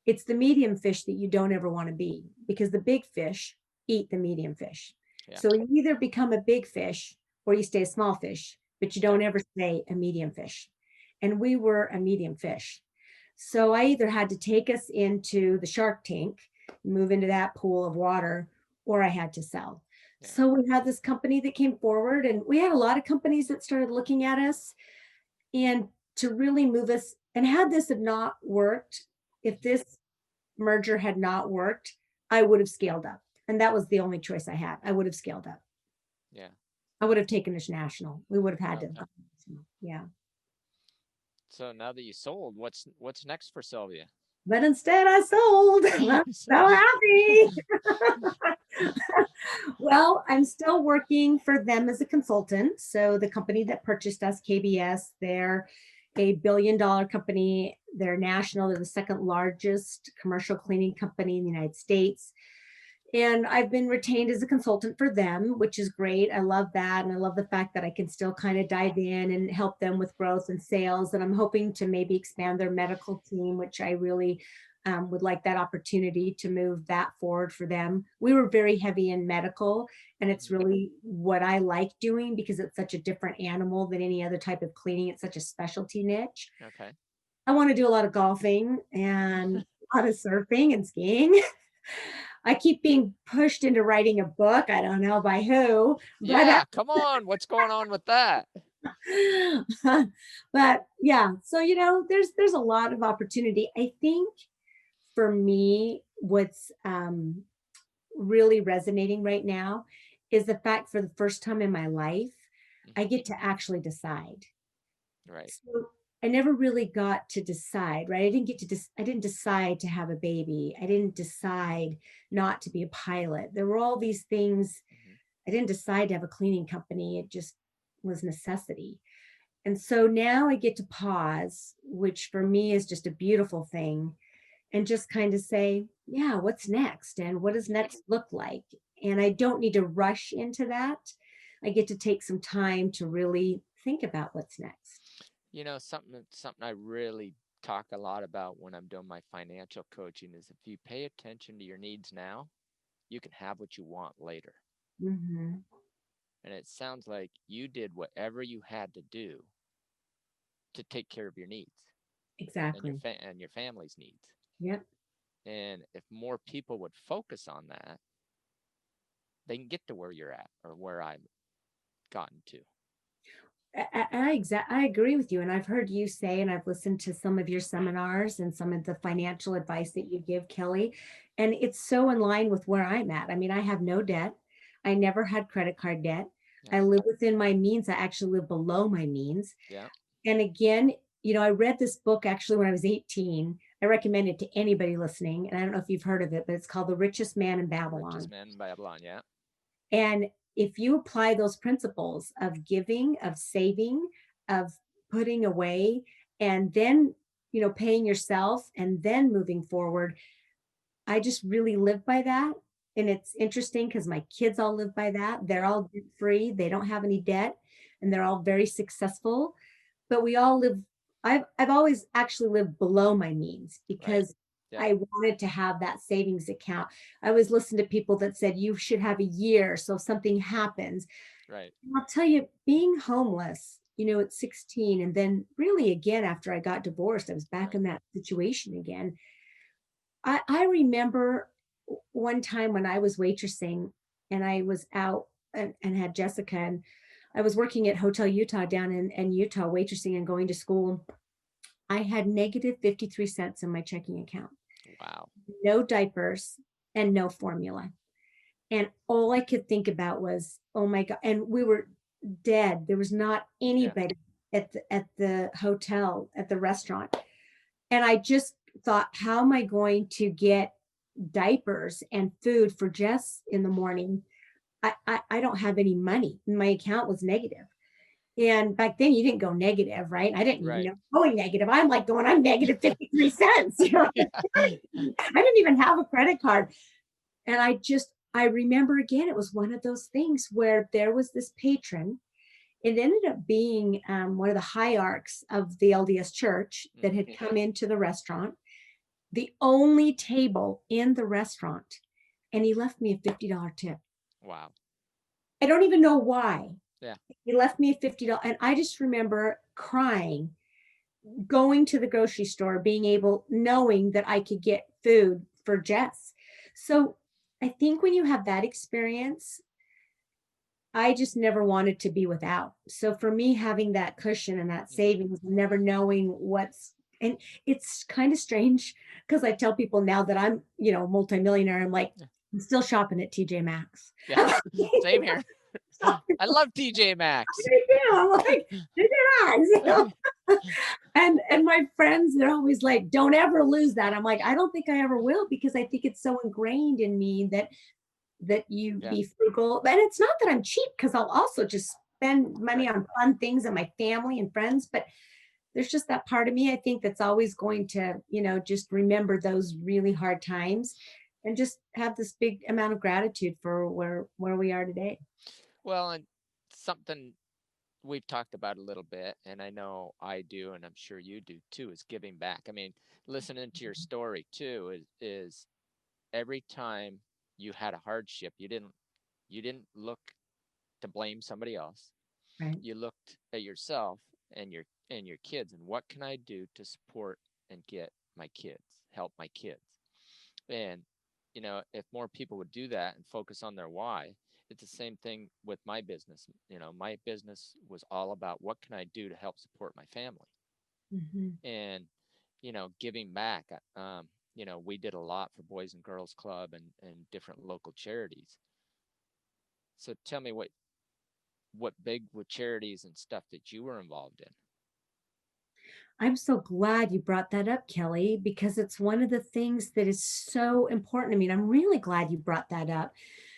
It's the medium fish that you don't ever want to be, because the big fish eat the medium fish. Yeah. So you either become a big fish or you stay a small fish, but you don't ever stay a medium fish. And we were a medium fish. So I either had to take us into the shark tank, move into that pool of water, or I had to sell. Yeah. So we had this company that came forward, and we had a lot of companies that started looking at us and to really move us. And had this have not worked, if this merger had not worked, I would have scaled up. And that was the only choice I had. I would have scaled up. Yeah. I would have taken us national. We would have had to. Yeah. So now that you sold, what's next for Sylvia? But instead I sold. I'm so happy. Well, I'm still working for them as a consultant. So the company that purchased us, KBS, they're a billion-dollar company. They're national. They're the second largest commercial cleaning company in the United States. And I've been retained as a consultant for them, which is great. I love that. And I love the fact that I can still kind of dive in and help them with growth and sales. And I'm hoping to maybe expand their medical team, which I really would like that opportunity to move that forward for them. We were very heavy in medical, and it's really what I like doing because it's such a different animal than any other type of cleaning. It's such a specialty niche. Okay. I want to do a lot of golfing and a lot of surfing and skiing. I keep being pushed into writing a book. I don't know by who, but Yeah, come on. What's going on with that? but yeah, so there's a lot of opportunity. I think for me, what's really resonating right now is the fact for the first time in my life, I get to actually decide. Right. So I never really got to decide, right? I didn't decide to have a baby. I didn't decide not to be a pilot. There were all these things. Mhm. I didn't decide to have a cleaning company. It just was necessity. And so now I get to pause, which for me is just a beautiful thing, and just kind of say, yeah, what's next? And what does next look like? And I don't need to rush into that. I get to take some time to really think about what's next. Something I really talk a lot about when I'm doing my financial coaching is if you pay attention to your needs now, you can have what you want later. Hmm. And it sounds like you did whatever you had to do to take care of your needs and Exactly. and your family's needs. Yep. And if more people would focus on that, they can get to where you're at or where I've gotten to. I agree with you. And I've heard you say, and I've listened to some of your seminars and some of the financial advice that you give, Kelly. And it's so in line with where I'm at. I mean, I have no debt. I never had credit card debt. Yeah. I live within my means. I actually live below my means. Yeah. And again, I read this book actually when I was 18. I recommend it to anybody listening. And I don't know if you've heard of it, but it's called The Richest Man in Richest Babylon. Man in Babylon. Yeah. And if you apply those principles of giving, of saving, of putting away, and then, paying yourself and then moving forward, I just really live by that. And it's interesting because my kids all live by that. They're all debt free, they don't have any debt, and they're all very successful. But we all live, I've always actually lived below my means Right. because Yeah. I wanted to have that savings account. I always listened to people that said you should have a year so if something happens. Right. And I'll tell you, being homeless, at 16, and then really again after I got divorced, I was back in that situation again. I remember one time when I was waitressing and I was out and had Jessica, and I was working at Hotel Utah down in Utah, waitressing and going to school. I had negative 53 cents in my checking account, Wow. no diapers and no formula. And all I could think about was, oh my God. And we were dead. There was not anybody at the hotel, at the restaurant. And I just thought, how am I going to get diapers and food for Jess in the morning? I don't have any money. My account was negative. And back then you didn't go negative, right? I didn't even Right. know going negative. I'm like going, I'm negative 53 cents. Yeah. I didn't even have a credit card. And I remember again, it was one of those things where there was this patron. It ended up being one of the hierarchs of the LDS church that had come into the restaurant, the only table in the restaurant. And he left me a $50 tip. Wow. I don't even know why. Yeah. He left me a $50. And I just remember crying, going to the grocery store, knowing that I could get food for Jess. So I think when you have that experience, I just never wanted to be without. So for me, having that cushion and that savings, never knowing and it's kind of strange because I tell people now that I'm, multimillionaire, I'm like, I'm still shopping at TJ Maxx. Yeah. Same here. I love TJ Maxx. I'm like, TJ Maxx. And my friends, they're always like, don't ever lose that. I'm like, I don't think I ever will because I think it's so ingrained in me that you be frugal. And it's not that I'm cheap because I'll also just spend money on fun things and my family and friends. But there's just that part of me, I think, that's always going to, just remember those really hard times and just have this big amount of gratitude for where we are today. Well, and something we've talked about a little bit, and I know I do, and I'm sure you do too, is giving back. I mean, listening to your story too is every time you had a hardship, you didn't look to blame somebody else. Right. You looked at yourself and your kids, and what can I do to support and get my kids, help my kids. And if more people would do that and focus on their why, it's the same thing with my business. My business was all about what can I do to help support my family, Hmm. and giving back. We did a lot for Boys and Girls Club and different local charities. So tell me what big with charities and stuff that you were involved in. I'm so glad you brought that up, Kelly, because it's one of the things that is so important. I mean, I'm really glad you brought that up.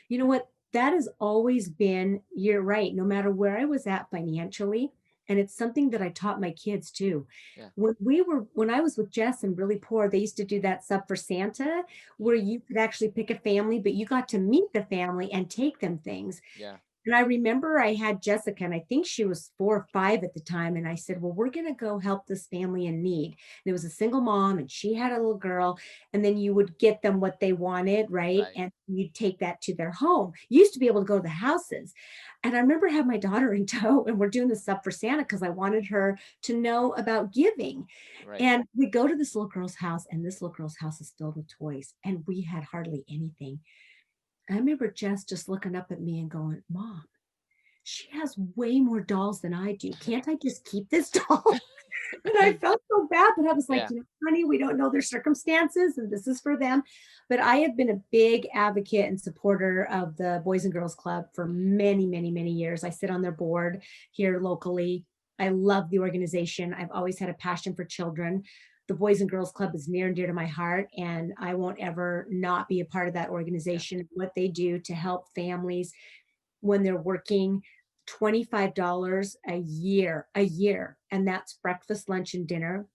You know what? That has always been, you're right, no matter where I was at financially. And it's something that I taught my kids too. Yeah. When I was with Jess and really poor, they used to do that Sub for Santa, where you could actually pick a family, but you got to meet the family and take them things. Yeah. And I remember I had Jessica, and I think she was 4 or 5 at the time. And I said, well, we're going to go help this family in need. And it was a single mom, and she had a little girl. And then you would get them what they wanted, right? Right. And you'd take that to their home. You used to be able to go to the houses. And I remember I had my daughter in tow, and we're doing this up for Santa because I wanted her to know about giving. Right. And we go to this little girl's house, and this little girl's house is filled with toys. And we had hardly anything. I remember Jess just looking up at me and going, Mom, she has way more dolls than I do. Can't I just keep this doll? And I felt so bad, but I was like, Yeah. honey, we don't know their circumstances and this is for them. But I have been a big advocate and supporter of the Boys and Girls Club for many, many, many years. I sit on their board here locally. I love the organization. I've always had a passion for children. The Boys and Girls Club is near and dear to my heart, and I won't ever not be a part of that Yeah. organization. What they do to help families when they're working $25 a year, and that's breakfast, lunch, and dinner,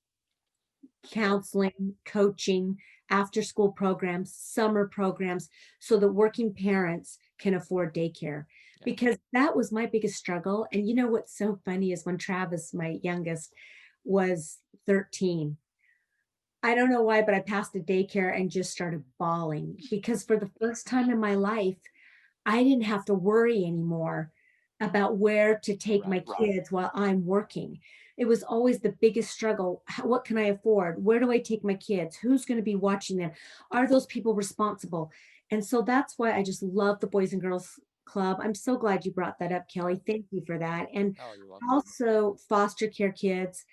counseling, coaching, after school programs, summer programs, so that working parents can afford daycare. Yeah. Because that was my biggest struggle. And you know what's so funny is when Travis, my youngest, was 13, I don't know why, but I passed a daycare and just started bawling because for the first time in my life, I didn't have to worry anymore about where to take my Right. kids while I'm working. It was always the biggest struggle. What can I afford? Where do I take my kids? Who's going to be watching them? Are those people responsible? And so that's why I just love the Boys and Girls Club. I'm so glad you brought that up, Yeah. Kelly. Thank you for that. And Oh, you're welcome. also foster care kids.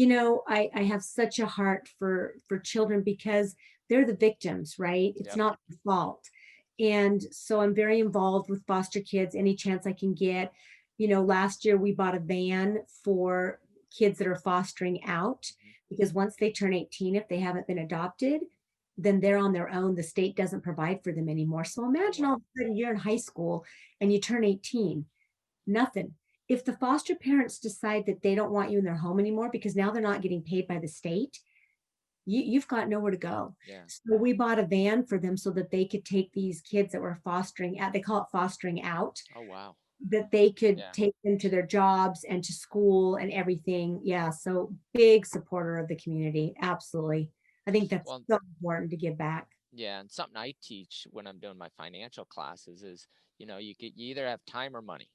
I have such a heart for children because they're the victims, right? It's Yep. not their fault. And so I'm very involved with foster kids any chance I can get. Last year we bought a van for kids that are fostering out Hmm. because once they turn 18, if they haven't been adopted, then they're on their own. The state doesn't provide for them anymore. So Oh, imagine all wow. of a sudden you're in high school and you turn 18, nothing. If the foster parents decide that they don't want you in their home anymore because now they're not getting paid by the state, you've got nowhere to go. Yeah. So we bought a van for them so that they could take these kids that were fostering out, they call it fostering out, Oh, wow. that they could Yeah. take them to their jobs and to school and everything. Yeah. So big supporter of the community. Absolutely. I think that's Well, so important to give back. yeah, and something I teach when I'm doing my financial classes is, you either have time or money.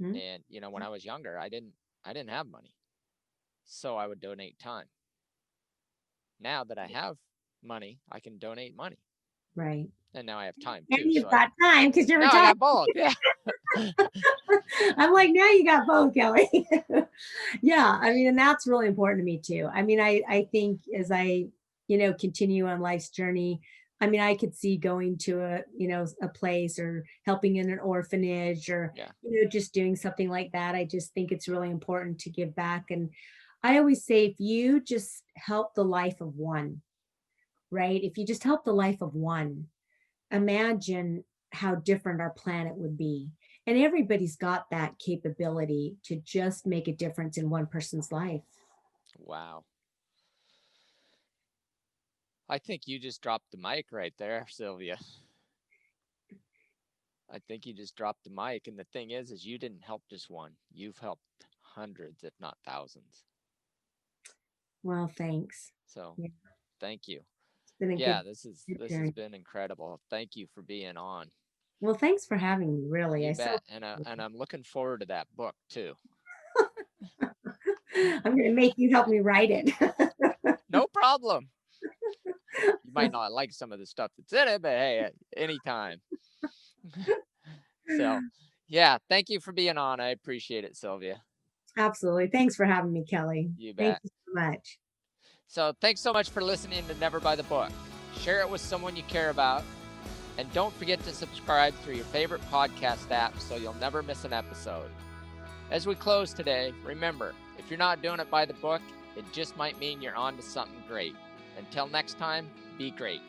Mhm. And, when I was younger, I didn't have money. So I would donate time. Now that I have money, I can donate money. Right. And now I have time And too. So you've got time because you're now I retired. got both. Yeah. I'm like, now you got both, Kelly. Yeah, I mean, and that's really important to me too. I mean, I think as I, continue on life's journey, I mean, I could see going to a place or helping in an orphanage or, Yeah. just doing something like that. I just think it's really important to give back. And I always say, if you just help the life of one, right? If you just help the life of one, imagine how different our planet would be. And everybody's got that capability to just make a difference in one person's life. Wow. I think you just dropped the mic right there, Sylvia. I think you just dropped the mic. And the thing is you didn't help just one. You've helped hundreds, if not thousands. Well, thanks. So Yeah, thank you. it's been a Yeah, good, this good has journey. been incredible. Thank you for being on. Well, thanks for having me, really. You I so bet. And I'm looking forward to that book too. I'm going to make you help me write it. No problem. You might not like some of the stuff that's in it, but hey, anytime. So, yeah, thank you for being on. I appreciate it, Sylvia. Absolutely. Thanks for having me, Kelly. You Thank bet. you so much. So, thanks so much for listening to Never Buy the Book. Share it with someone you care about. And don't forget to subscribe through your favorite podcast app so you'll never miss an episode. As we close today, remember, if you're not doing it by the book, it just might mean you're on to something great. Until next time, be great.